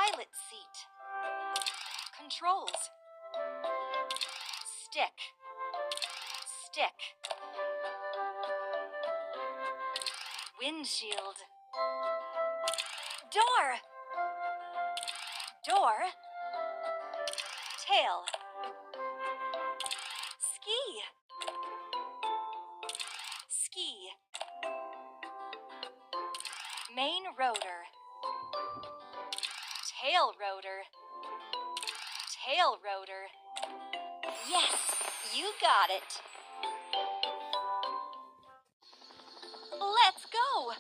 Pilot seat. Controls. Stick. Stick. Windshield. Door. Door. Tail. Ski. Ski. Main rotor. Tail rotor. Tail rotor. Yes, you got it. Let's go.